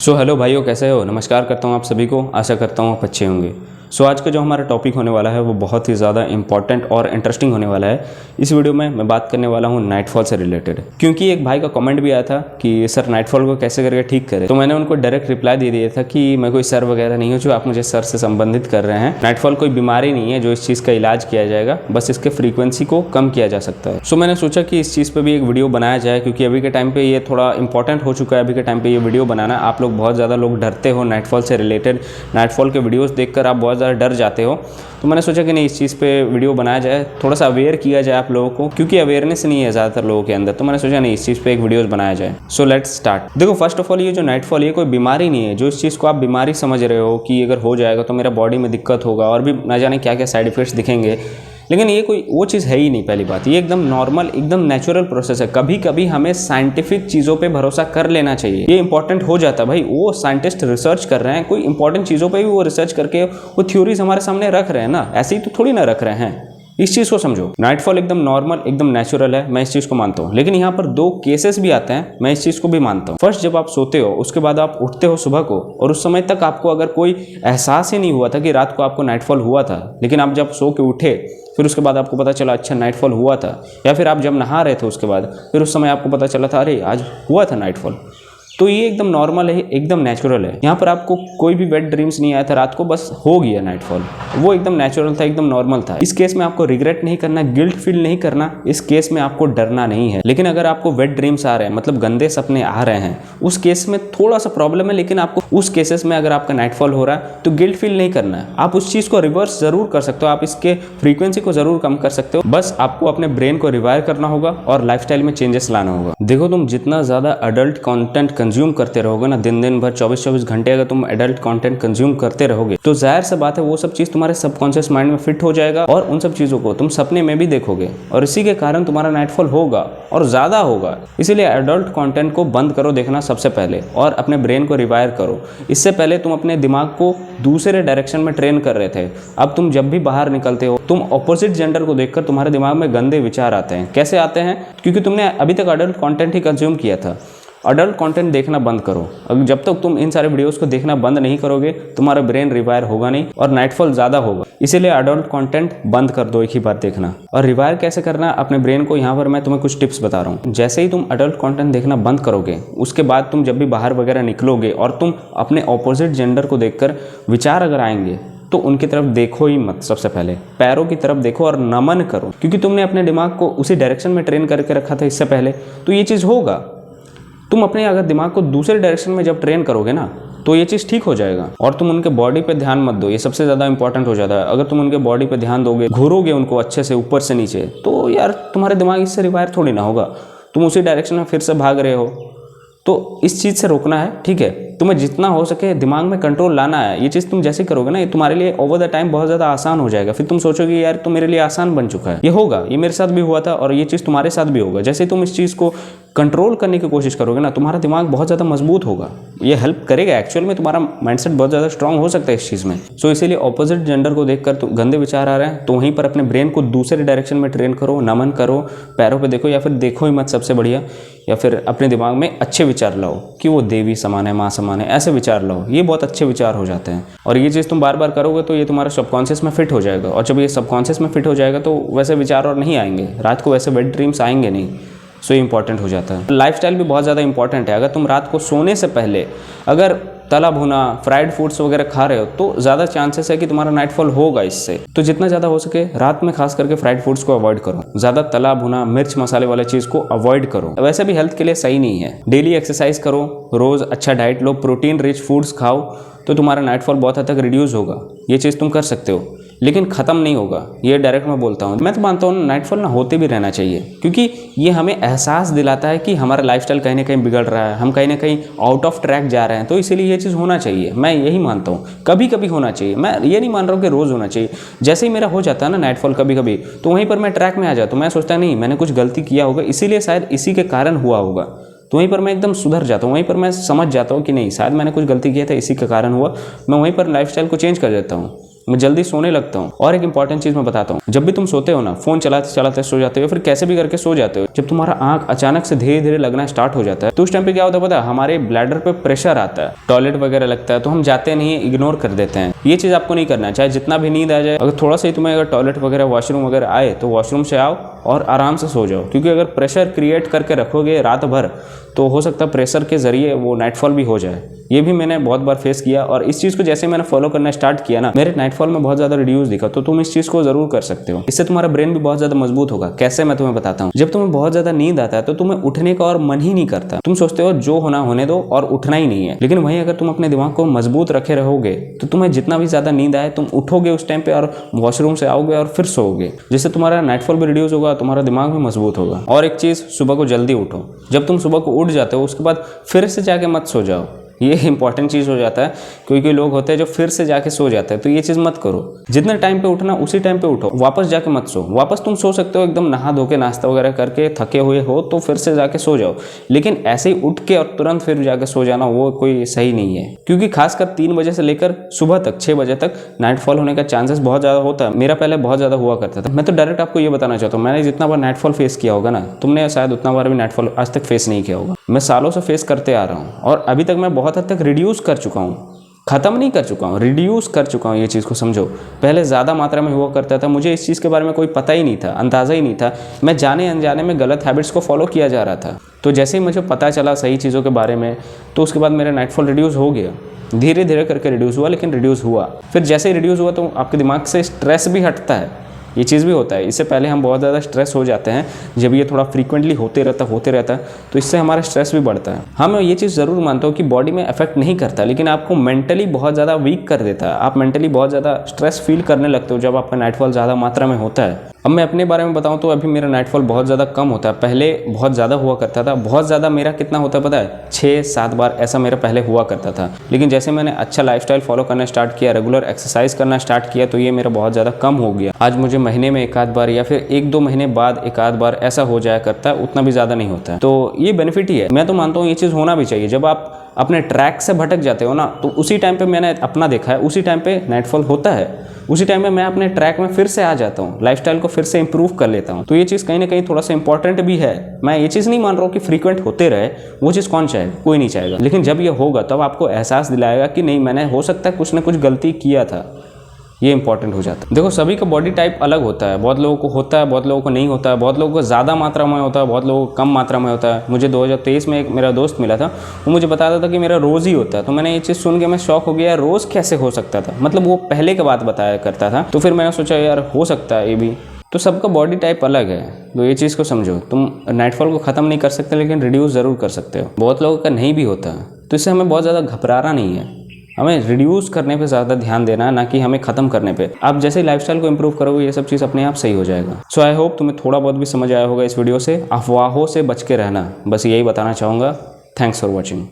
Hello भाइयों, कैसे हो? नमस्कार करता हूँ आप सभी को। आशा करता हूँ आप अच्छे होंगे। आज का जो हमारा टॉपिक होने वाला है वो बहुत ही ज़्यादा इंपॉर्टेंट और इंटरेस्टिंग होने वाला है। इस वीडियो में मैं बात करने वाला हूँ नाइटफॉल से रिलेटेड, क्योंकि एक भाई का कमेंट भी आया था कि सर नाइटफॉल को कैसे करके ठीक करें। तो मैंने उनको डायरेक्ट रिप्लाई दे दिया था कि मैं कोई सर वगैरह नहीं हूँ जो आप मुझे सर से संबंधित कर रहे हैं। नाइटफॉल कोई बीमारी नहीं है जो इस चीज़ का इलाज किया जाएगा, बस इसके फ्रीक्वेंसी को कम किया जा सकता है। मैंने सोचा कि इस चीज़ पर भी एक वीडियो बनाया जाए, क्योंकि अभी के टाइम पर ये थोड़ा इंपॉर्टेंट हो चुका है। अभी के टाइम पर ये वीडियो बनाना, आप लोग बहुत ज़्यादा लोग डरते हो नाइटफॉल से रिलेटेड। नाइटफॉल के वीडियोज़ देखकर आप बहुत ज़्यादा डर जाते हो। तो मैंने सोचा कि नहीं, इस चीज़ पे वीडियो बनाया जाए, थोड़ा सा अवेयर किया जाए आप लोगों को, क्योंकि अवेयरनेस नहीं है ज़्यादातर लोगों के अंदर। तो मैंने सोचा नहीं, इस चीज़ पे एक वीडियोस बनाया जाए। Let's start. देखो, फर्स्ट ऑफ ऑल ये जो नाइटफॉल, ये कोई बीमारी नहीं है जो इस चीज़ को आप बीमारी समझ रहे हो कि अगर हो जाएगा तो मेरा बॉडी में दिक्कत होगा और भी ना जाने क्या क्या साइड इफेक्ट्स दिखेंगे। लेकिन ये कोई वो चीज़ है ही नहीं। पहली बात, ये एकदम नॉर्मल, एकदम नेचुरल प्रोसेस है। कभी कभी हमें साइंटिफिक चीज़ों पे भरोसा कर लेना चाहिए। ये इंपॉर्टेंट हो जाता है भाई। वो साइंटिस्ट रिसर्च कर रहे हैं, कोई इंपॉर्टेंट चीज़ों पे भी वो रिसर्च करके वो थ्योरीज हमारे सामने रख रहे हैं ना, ऐसे ही तो थोड़ी ना रख रहे हैं। इस चीज़ को समझो। नाइटफॉल एकदम नॉर्मल, एकदम नेचुरल है, मैं इस चीज़ को मानता हूँ। लेकिन यहाँ पर दो केसेस भी आते हैं, मैं इस चीज़ को भी मानता हूँ। फर्स्ट, जब आप सोते हो, उसके बाद आप उठते हो सुबह को, और उस समय तक आपको अगर कोई एहसास ही नहीं हुआ था कि रात को आपको नाइटफॉल हुआ था, लेकिन आप जब सो के उठे, फिर उसके बाद आपको पता चला अच्छा नाइटफॉल हुआ था, या फिर आप जब नहा रहे थे उसके बाद फिर उस समय आपको पता चला था अरे आज हुआ था नाइटफॉल, तो ये एकदम नॉर्मल है, एकदम नेचुरल है। यहाँ पर आपको कोई भी वेट ड्रीम्स नहीं आया था रात को, बस हो गया नाइटफॉल। वो एकदम नेचुरल था, एकदम नॉर्मल था। इस केस में आपको रिग्रेट नहीं करना, गिल्ट फील नहीं करना, इस केस में आपको डरना नहीं है। लेकिन अगर आपको वेट ड्रीम्स आ रहे हैं, मतलब गंदे सपने आ रहे हैं, उस केस में थोड़ा सा प्रॉब्लम है। लेकिन आपको उस केसेस में अगर आपका नाइटफॉल हो रहा है तो गिल्ट फील नहीं करना है। आप उस चीज़ को रिवर्स जरूर कर सकते हो, आप इसके फ्रीक्वेंसी को जरूर कम कर सकते हो। बस आपको अपने ब्रेन को रिवायर करना होगा और लाइफस्टाइल में चेंजेस लाना होगा। देखो, तुम जितना ज़्यादा अडल्ट कंटेंट कंज्यूम करते रहोगे ना, दिन भर 24-24 घंटे अगर तुम एडल्ट कंटेंट कंज्यूम करते रहोगे, तो जाहिर सी बात है वो सब चीज़ तुम्हारे सबकॉन्शियस माइंड में फिट हो जाएगा और उन सब चीज़ों को तुम सपने में भी देखोगे, और इसी के कारण तुम्हारा नाइटफॉल होगा और ज़्यादा होगा। इसीलिए एडल्ट कंटेंट को बंद करो देखना सबसे पहले, और अपने ब्रेन को रिवायर करो। इससे पहले तुम अपने दिमाग को दूसरे डायरेक्शन में ट्रेन कर रहे थे। अब तुम जब भी बाहर निकलते हो, तुम ऑपोजिट जेंडर को देखकर तुम्हारे दिमाग में गंदे विचार आते हैं। कैसे आते हैं? क्योंकि तुमने अभी तक एडल्ट कंटेंट ही कंज्यूम किया था। अडल्ट कंटेंट देखना बंद करो। अगर जब तक तुम इन सारे वीडियोस को देखना बंद नहीं करोगे, तुम्हारा ब्रेन रिवायर होगा नहीं और नाइटफॉल ज़्यादा होगा। इसीलिए अडल्ट कंटेंट बंद कर दो एक ही बार देखना। और रिवायर कैसे करना अपने ब्रेन को, यहाँ पर मैं तुम्हें कुछ टिप्स बता रहा हूँ। जैसे ही तुम अडल्ट कंटेंट देखना बंद करोगे, उसके बाद तुम जब भी बाहर वगैरह निकलोगे और तुम अपने ऑपोजिट जेंडर को देखकर विचार अगर आएंगे, तो उनकी तरफ देखो ही मत। सबसे पहले पैरों की तरफ देखो और नमन करो, क्योंकि तुमने अपने दिमाग को उसी डायरेक्शन में ट्रेन करके रखा था इससे पहले। तो ये चीज़ होगा। तुम अपने अगर दिमाग को दूसरे डायरेक्शन में जब ट्रेन करोगे ना, तो ये चीज़ ठीक हो जाएगा। और तुम उनके बॉडी पे ध्यान मत दो, ये सबसे ज़्यादा इंपॉर्टेंट हो जाता है। अगर तुम उनके बॉडी पे ध्यान दोगे, घूरोगे उनको अच्छे से ऊपर से नीचे, तो यार तुम्हारे दिमाग इससे रिवायर थोड़ी ना होगा। तुम उसी डायरेक्शन में फिर से भाग रहे हो। तो इस चीज़ से रोकना है, ठीक है? तुम्हें जितना हो सके दिमाग में कंट्रोल लाना है। ये चीज़ तुम जैसे करोगे ना, ये तुम्हारे लिए ओवर द टाइम बहुत ज़्यादा आसान हो जाएगा। फिर तुम सोचोगे यार तो मेरे लिए आसान बन चुका है। ये होगा, ये मेरे साथ भी हुआ था और ये चीज़ तुम्हारे साथ भी होगा। जैसे तुम इस चीज़ को कंट्रोल करने की कोशिश करोगे ना, तुम्हारा दिमाग बहुत ज़्यादा मजबूत होगा। ये हेल्प करेगा। एक्चुअल में तुम्हारा माइंडसेट बहुत ज़्यादा स्ट्रांग हो सकता है इस चीज़ में। इसीलिए ऑपोजिट जेंडर को देखकर तो गंदे विचार आ रहे हैं, तो वहीं पर अपने ब्रेन को दूसरे डायरेक्शन में ट्रेन करो, नमन करो, पैरों पे देखो, या फिर देखो ही मत सबसे बढ़िया। या फिर अपने दिमाग में अच्छे विचार लाओ कि वो देवी समान है, माँ समान है, ऐसे विचार लाओ। ये बहुत अच्छे विचार हो जाते हैं। और ये चीज़ तुम बार बार करोगे तो ये तुम्हारे सबकॉन्शियस में फिट हो जाएगा। और जब ये सबकॉन्शियस में फिट हो जाएगा तो वैसे विचार और नहीं आएंगे, रात को वैसे वेट ड्रीम्स आएंगे नहीं। ये इंपॉर्टेंट हो जाता है। लाइफस्टाइल भी बहुत ज़्यादा इंपॉर्टेंट है। अगर तुम रात को सोने से पहले अगर तला भुना फ्राइड फूड्स वगैरह खा रहे हो, तो ज़्यादा चांसेस है कि तुम्हारा नाइटफॉल होगा इससे। तो जितना ज़्यादा हो सके रात में खास करके फ्राइड फूड्स को अवॉइड करो। ज़्यादा तला भुना मिर्च मसाले वाले चीज़ को अवॉइड करो। वैसे भी हेल्थ के लिए सही नहीं है। डेली एक्सरसाइज करो, रोज़ अच्छा डाइट लो, प्रोटीन रिच फूड्स खाओ, तो तुम्हारा नाइटफॉल बहुत हद तक रिड्यूस होगा। ये चीज़ तुम कर सकते हो, लेकिन ख़त्म नहीं होगा। ये डायरेक्ट मैं बोलता हूँ। मैं तो मानता हूँ नाइटफॉल ना होते भी रहना चाहिए, क्योंकि ये हमें एहसास दिलाता है कि हमारा लाइफस्टाइल कहीं ना कहीं बिगड़ रहा है, हम कहीं ना कहीं आउट ऑफ ट्रैक जा रहे हैं। तो इसीलिए ये चीज़ होना चाहिए। मैं यही मानता हूँ, कभी कभी होना चाहिए। मैं ये नहीं मान रहा हूँ कि रोज़ होना चाहिए। जैसे ही मेरा हो जाता है ना नाइटफॉल कभी कभी, तो वहीं पर मैं ट्रैक में आ जाता हूँ। मैं सोचता नहीं मैंने कुछ गलती किया होगा, इसीलिए शायद इसी के कारण हुआ होगा। तो वहीं पर मैं एकदम सुधर जाता हूँ। वहीं पर मैं समझ जाता हूँ कि नहीं, शायद मैंने कुछ गलती किया था, इसी के कारण हुआ। मैं वहीं पर लाइफस्टाइल को चेंज कर देता हूँ। मैं जल्दी सोने लगता हूँ। और एक इंपॉर्टेंट चीज मैं बताता हूँ, जब भी तुम सोते हो ना, फोन चलाते चलाते सो जाते हो, फिर कैसे भी करके सो जाते हो, जब तुम्हारा आंख अचानक से धीरे धीरे लगना स्टार्ट हो जाता है, तो उस टाइम पे क्या होता है पता है, हमारे ब्लैडर पे प्रेशर आता है, टॉयलेट वगैरह लगता है, तो हम जाते नहीं है, इग्नोर कर देते हैं। ये चीज आपको नहीं करना है। चाहे जितना भी नींद आ जाए, अगर थोड़ा सा ही तुम्हें अगर टॉयलेट वगैरह वॉशरूम वगैरह आए तो वॉशरूम से आओ और आराम से सो जाओ, क्योंकि अगर प्रेशर क्रिएट करके रखोगे रात भर तो हो सकता है प्रेशर के जरिए वो नाइटफॉल भी हो जाए। ये भी मैंने बहुत बार फेस किया, और इस चीज़ को जैसे मैंने फॉलो करना स्टार्ट किया ना, मेरे नाइटफॉल में बहुत ज़्यादा रिड्यूस दिखा। तो तुम इस चीज़ को ज़रूर कर सकते हो, इससे तुम्हारा ब्रेन भी बहुत ज़्यादा मजबूत होगा। कैसे, मैं तुम्हें बताता हूँ। जब तुम्हें बहुत ज़्यादा नींद आता है तो तुम्हें उठने का और मन ही नहीं करता, तुम सोचते हो जो होना होने दो और उठना ही नहीं है। लेकिन वहीं अगर तुम अपने दिमाग को मजबूत रखे रहोगे तो तुम्हें जितना भी ज़्यादा नींद आए तुम उठोगे उस टाइम पे और वॉशरूम से आओगे और फिर सोओगे, जिससे तुम्हारा नाइटफॉल भी रिड्यूस होगा, तुम्हारा दिमाग भी मजबूत होगा। और एक चीज़, सुबह को जल्दी उठो। जब तुम सुबह को उठ जाते हो उसके बाद फिर से जाके मत सो जाओ, ये इंपॉर्टेंट चीज़ हो जाता है। कोई लोग होते हैं जो फिर से जाके सो जाते हैं, तो ये चीज़ मत करो। जितने टाइम पे उठना उसी टाइम पे उठो, वापस जाके मत सो। वापस तुम सो सकते हो एकदम नहा धो के, नाश्ता वगैरह करके थके हुए हो तो फिर से जाके सो जाओ, लेकिन ऐसे ही उठ के और तुरंत फिर जाके सो जाना वो कोई सही नहीं है, क्योंकि खासकर 3 बजे से लेकर सुबह तक 6 बजे तक नाइटफॉल होने का चांसेस बहुत ज़्यादा होता है। मेरा पहले बहुत ज़्यादा हुआ करता था। मैं तो डायरेक्ट आपको ये बताना चाहता हूँ, मैंने जितना बार नाइटफॉल फेस किया होगा ना, तुमने शायद उतना बार भी नाइटफॉल आज तक फेस नहीं किया होगा। मैं सालों से फेस करते आ रहा हूँ और अभी तक मैं बहुत हद तक रिड्यूस कर चुका हूँ, खत्म नहीं कर चुका हूँ, रिड्यूस कर चुका हूँ। ये चीज़ को समझो। पहले ज़्यादा मात्रा में हुआ करता था, मुझे इस चीज़ के बारे में कोई पता ही नहीं था, अंदाज़ा ही नहीं था। मैं जाने अनजाने में गलत हैबिट्स को फॉलो किया जा रहा था। तो जैसे ही मुझे पता चला सही चीज़ों के बारे में, तो उसके बाद मेरा नाइटफॉल रिड्यूस हो गया। धीरे धीरे करके रिड्यूस हुआ, लेकिन रिड्यूस हुआ। फिर जैसे ही रिड्यूस हुआ तो आपके दिमाग से स्ट्रेस भी हटता है। ये चीज़ भी होता है। इससे पहले हम बहुत ज़्यादा स्ट्रेस हो जाते हैं, जब ये थोड़ा फ्रीक्वेंटली होते रहता है तो इससे हमारा स्ट्रेस भी बढ़ता है। हाँ, मैं ये चीज़ ज़रूर मानता हूँ कि बॉडी में इफेक्ट नहीं करता, लेकिन आपको मेंटली बहुत ज़्यादा वीक कर देता है। आप मेंटली बहुत ज़्यादा स्ट्रेस फील करने लगते हो जब आपका नाइटफॉल ज़्यादा मात्रा में होता है। अब मैं अपने बारे में बताऊं तो अभी मेरा नाइटफॉल बहुत ज़्यादा कम होता है। पहले बहुत ज़्यादा हुआ करता था। बहुत ज़्यादा मेरा कितना होता है पता है, 6-7 बार ऐसा मेरा पहले हुआ करता था। लेकिन जैसे मैंने अच्छा लाइफस्टाइल फॉलो करना स्टार्ट किया, रेगुलर एक्सरसाइज करना स्टार्ट किया, तो ये मेरा बहुत ज़्यादा कम हो गया। आज मुझे महीने में 1-आध बार या फिर 1-2 महीने बाद 1-आध बार ऐसा हो जाया करता है, उतना भी ज़्यादा नहीं होता है। तो ये बेनिफिट ही है। मैं तो मानता हूँ ये चीज़ होना भी चाहिए। जब आप अपने ट्रैक से भटक जाते हो ना, तो उसी टाइम पे मैंने अपना देखा है, उसी टाइम पे नाइटफॉल होता है। उसी टाइम में मैं अपने ट्रैक में फिर से आ जाता हूँ, लाइफस्टाइल को फिर से इंप्रूव कर लेता हूँ। तो ये चीज़ कहीं ना कहीं थोड़ा सा इंपॉर्टेंट भी है। मैं ये चीज़ नहीं मान रहा हूँ कि फ्रीक्वेंट होते रहे, वो चीज़ कौन चाहेगा, कोई नहीं चाहेगा। लेकिन जब ये होगा तब आपको एहसास दिलाएगा कि नहीं, मैंने हो सकता है कुछ ना कुछ गलती किया था। ये इंपॉर्टेंट हो जाता है। देखो, सभी का बॉडी टाइप अलग होता है। बहुत लोगों को होता है, बहुत लोगों को नहीं होता है। बहुत लोगों को ज़्यादा मात्रा में होता है, बहुत लोगों को कम मात्रा में होता है। मुझे 2023 में एक मेरा दोस्त मिला था, वो मुझे बताता था कि मेरा रोज़ ही होता है। तो मैंने ये चीज़ सुन के मैं शॉक हो गया, रोज़ कैसे हो सकता था। मतलब वो पहले के बात बताया करता था। तो फिर मैंने सोचा यार हो सकता है ये भी। तो सबका बॉडी टाइप अलग है, तो ये चीज़ को समझो। तुम नाइटफॉल को ख़त्म नहीं कर सकते, लेकिन रिड्यूस ज़रूर कर सकते हो। बहुत लोगों का नहीं भी होता, तो इससे हमें बहुत ज़्यादा घबराना नहीं है। हमें रिड्यूस करने पे ज़्यादा ध्यान देना है, ना कि हमें ख़त्म करने पे। आप जैसे ही लाइफस्टाइल को इंप्रूव करोगे, ये सब चीज़ अपने आप सही हो जाएगा। सो आई होप तुम्हें थोड़ा बहुत भी समझ आया होगा इस वीडियो से। अफवाहों से बच के रहना, बस यही बताना चाहूँगा। Thanks for watching.